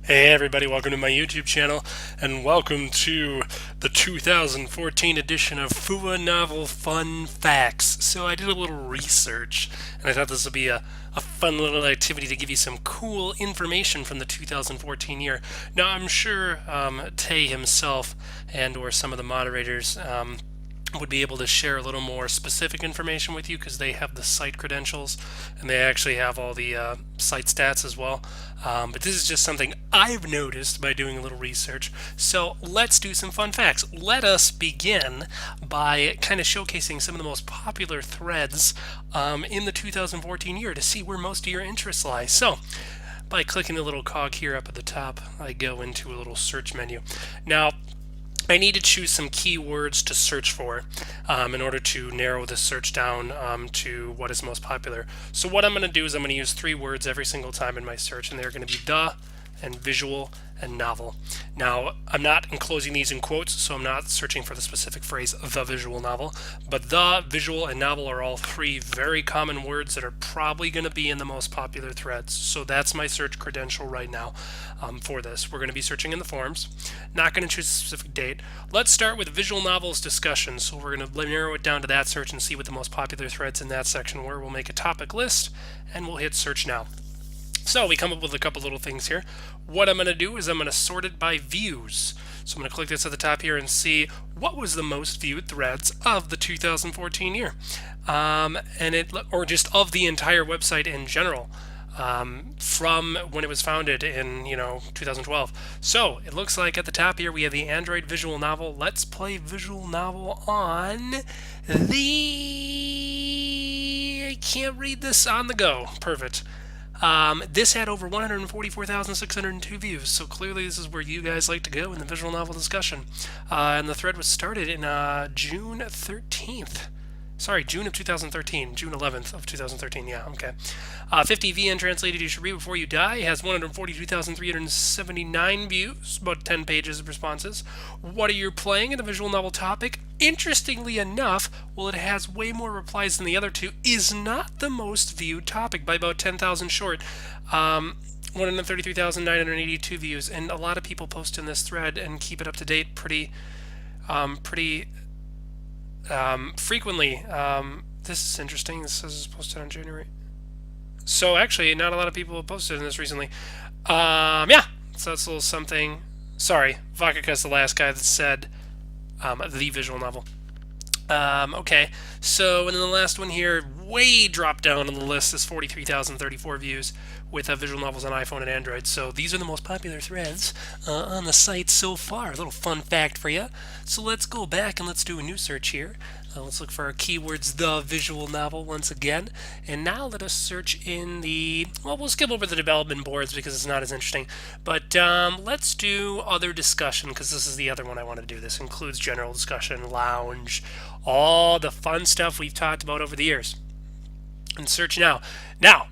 Hey everybody, welcome to my YouTube channel, and welcome to the 2014 edition of Fuwanovel Fun Facts. So I did a little research, and I thought this would be a fun little activity to give you some cool information from the 2014 year. Now I'm sure Tay himself and or some of the moderators would be able to share a little more specific information with you because they have the site credentials and they actually have all the site stats as well. But this is just something I've noticed by doing a little research. So let's do some fun facts. Let us begin by kind of showcasing some of the most popular threads in the 2014 year to see where most of your interests lie. So by clicking the little cog here up at the top, I go into a little search menu. Now, I need to choose some keywords to search for in order to narrow the search down to what is most popular. So what I'm going to do is I'm going to use three words every single time in my search, and they're going to be the and visual and novel. Now, I'm not enclosing these in quotes, so I'm not searching for the specific phrase the visual novel, but the, visual, and novel are all three very common words that are probably going to be in the most popular threads. So that's my search credential right now for this. We're going to be searching in the forums. Not going to choose a specific date. Let's start with visual novels discussion. So we're going to narrow it down to that search and see what the most popular threads in that section were. We'll make a topic list and we'll hit search now. So we come up with a couple little things here. What I'm going to do is I'm going to sort it by views. So I'm going to click this at the top here and see what was the most viewed threads of the 2014 year, or just of the entire website in general, from when it was founded in 2012. So it looks like at the top here we have the Android visual novel. Let's play visual novel on the. I can't read this on the go. Perfect. This had over 144,602 views, so clearly this is where you guys like to go in the visual novel discussion. And the thread was started in June 13th. Sorry, June of 2013. June 11th of 2013, yeah, okay. 50 VN translated You Should Read Before You Die. It has 142,379 views, about 10 pages of responses. What are you playing in the visual novel topic? Interestingly enough, while it has way more replies than the other two, is not the most viewed topic by about 10,000 short. 133,982 views, and a lot of people post in this thread and keep it up to date pretty frequently. This is interesting. This says it's posted on January. So actually, not a lot of people have posted in this recently. Yeah, so that's a little something. Sorry, Vakaka's the last guy that said the visual novel. Okay, so and then the last one here, way dropped down on the list, is 43,034 views with visual novels on iPhone and Android. So these are the most popular threads on the site so far. A little fun fact for you. So let's go back and let's do a new search here. Let's look for our keywords, the visual novel, once again. And now let us search in the, well, we'll skip over the development boards because it's not as interesting. But let's do other discussion because this is the other one I want to do. This includes general discussion, lounge, all the fun stuff we've talked about over the years. And search now. Now,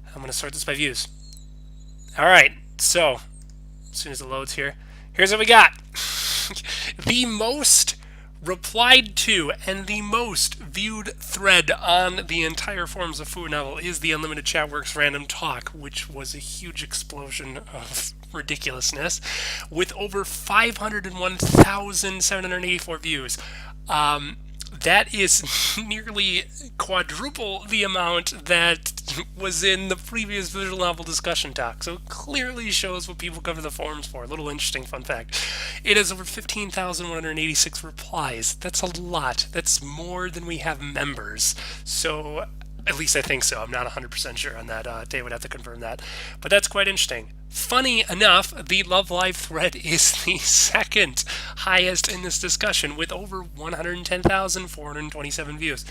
I'm going to sort this by views. All right, so as soon as it loads here, here's what we got. The most replied to and the most viewed thread on the entire forums of Fuwanovel is the Unlimited Chatworks Random Talk, which was a huge explosion of ridiculousness with over 501,784 views. That is nearly quadruple the amount that was in the previous visual novel discussion talk. So it clearly shows what people come to the forums for. A little interesting fun fact. It has over 15,186 replies. That's a lot. That's more than we have members. So at least I think so. I'm not 100% sure on that. Dave would have to confirm that. But that's quite interesting. Funny enough, the Love Live thread is the second highest in this discussion with over 110,427 views.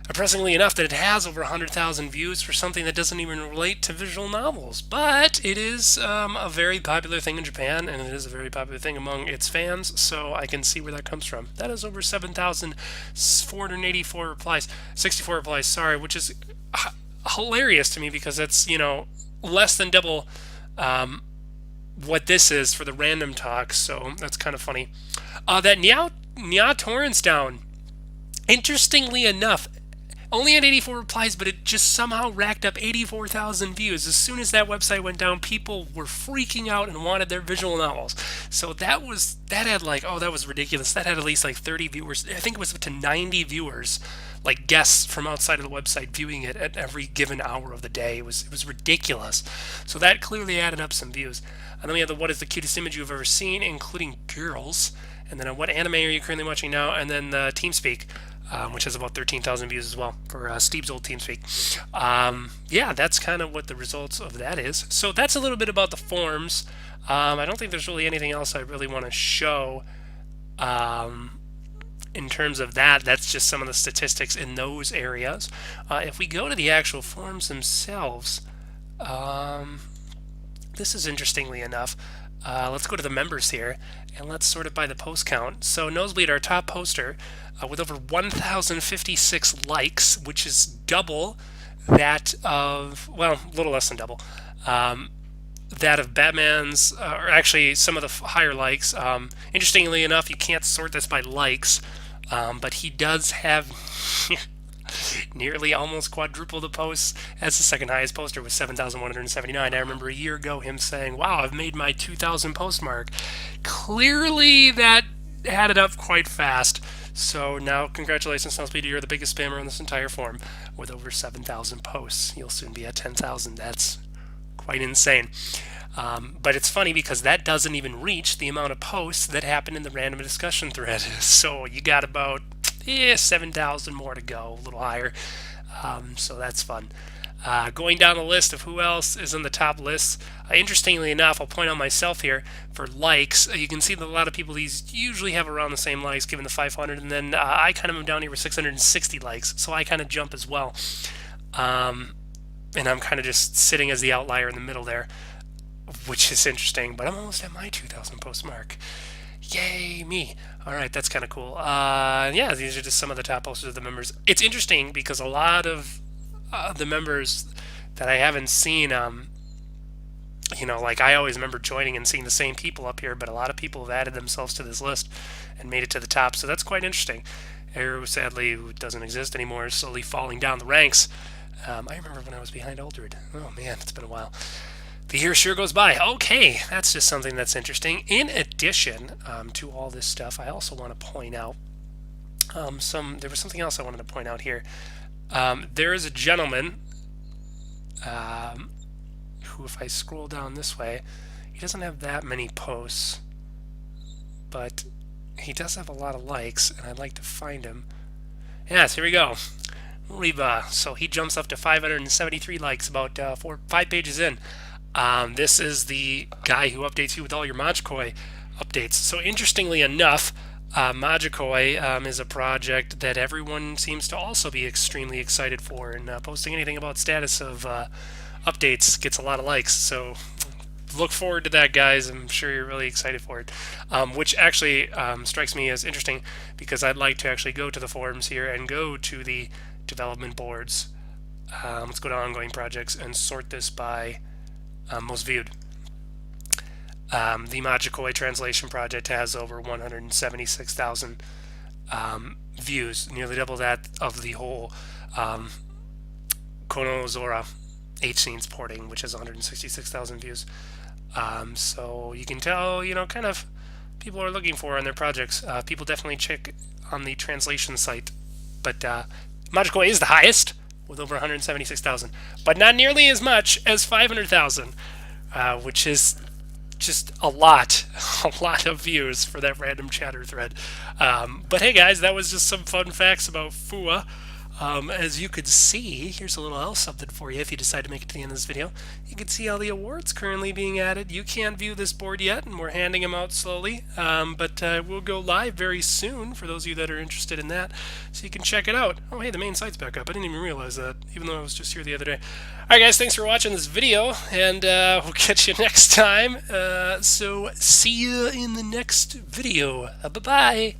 Impressively enough that it has over 100,000 views for something that doesn't even relate to visual novels. But it is a very popular thing in Japan, and it is a very popular thing among its fans, so I can see where that comes from. That is over 7,484 replies, 64 replies, sorry, which is hilarious to me because that's, less than double what this is for the random talk, so that's kind of funny. That Nya Torrance down, interestingly enough, only had 84 replies, but it just somehow racked up 84,000 views. As soon as that website went down, people were freaking out and wanted their visual novels. So that had like, oh, that was ridiculous. That had at least like 30 viewers. I think it was up to 90 viewers, like guests from outside of the website viewing it at every given hour of the day. It was ridiculous. So that clearly added up some views. And then we have the what is the cutest image you've ever seen, including girls. And then what anime are you currently watching now? And then the TeamSpeak, which has about 13,000 views as well for Steve's old TeamSpeak. Yeah, that's kind of what the results of that is. So that's a little bit about the forums. I don't think there's really anything else I really want to show in terms of that. That's just some of the statistics in those areas. If we go to the actual forums themselves, this is interestingly enough. Let's go to the members here, and let's sort it by the post count. So Nosebleed, our top poster, with over 1,056 likes, which is double that of, well, a little less than double, that of Batman's, or actually some of the higher likes. Interestingly enough, you can't sort this by likes, but he does have nearly almost quadruple the posts as the second highest poster with 7,179. I remember a year ago him saying, wow, I've made my 2,000 post mark. Clearly that added up quite fast. So now congratulations, Nosebleed, you're the biggest spammer on this entire forum with over 7,000 posts. You'll soon be at 10,000. That's quite insane. But it's funny because that doesn't even reach the amount of posts that happened in the random discussion thread. So you got about 7,000 more to go, a little higher. So that's fun. Going down the list of who else is in the top list, interestingly enough, I'll point out myself here for likes. You can see that a lot of people these usually have around the same likes given the 500, and then I kind of am down here with 660 likes, so I kind of jump as well. And I'm kind of just sitting as the outlier in the middle there, which is interesting, but I'm almost at my 2,000 post mark. Yay, me. All right, that's kind of cool. Yeah, these are just some of the top posters of the members. It's interesting because a lot of the members that I haven't seen, like I always remember joining and seeing the same people up here, but a lot of people have added themselves to this list and made it to the top, so that's quite interesting. Arrow, sadly, who doesn't exist anymore, is slowly falling down the ranks. I remember when I was behind Aldred. Oh man, it's been a while. The year sure goes by. Okay, that's just something that's interesting. In addition to all this stuff, I also want to point out there was something else I wanted to point out here. There is a gentleman who, if I scroll down this way, he doesn't have that many posts, but he does have a lot of likes, and I'd like to find him. Yes, here we go. Reba. So he jumps up to 573 likes about 5 pages in. This is the guy who updates you with all your Magikoi updates. So interestingly enough, Magikoi is a project that everyone seems to also be extremely excited for, and posting anything about status of updates gets a lot of likes. So look forward to that, guys. I'm sure you're really excited for it, which actually strikes me as interesting because I'd like to actually go to the forums here and go to the development boards. Let's go to ongoing projects and sort this by most viewed. The Magikoi translation project has over 176,000 views, nearly double that of the whole Konoozora H-Scenes porting, which has 166,000 views. So you can tell, kind of people are looking for on their projects. People definitely check on the translation site, but Magikoi is the highest with over 176,000, but not nearly as much as 500,000, which is just a lot of views for that random chatter thread. But hey guys, that was just some fun facts about Fuwa. As you could see, here's a little else something for you if you decide to make it to the end of this video. You can see all the awards currently being added. You can't view this board yet, and we're handing them out slowly, but we'll go live very soon for those of you that are interested in that, so you can check it out. Oh hey, the main site's back up. I didn't even realize that, even though I was just here the other day. Alright guys, thanks for watching this video, and we'll catch you next time. So see you in the next video. Bye-bye!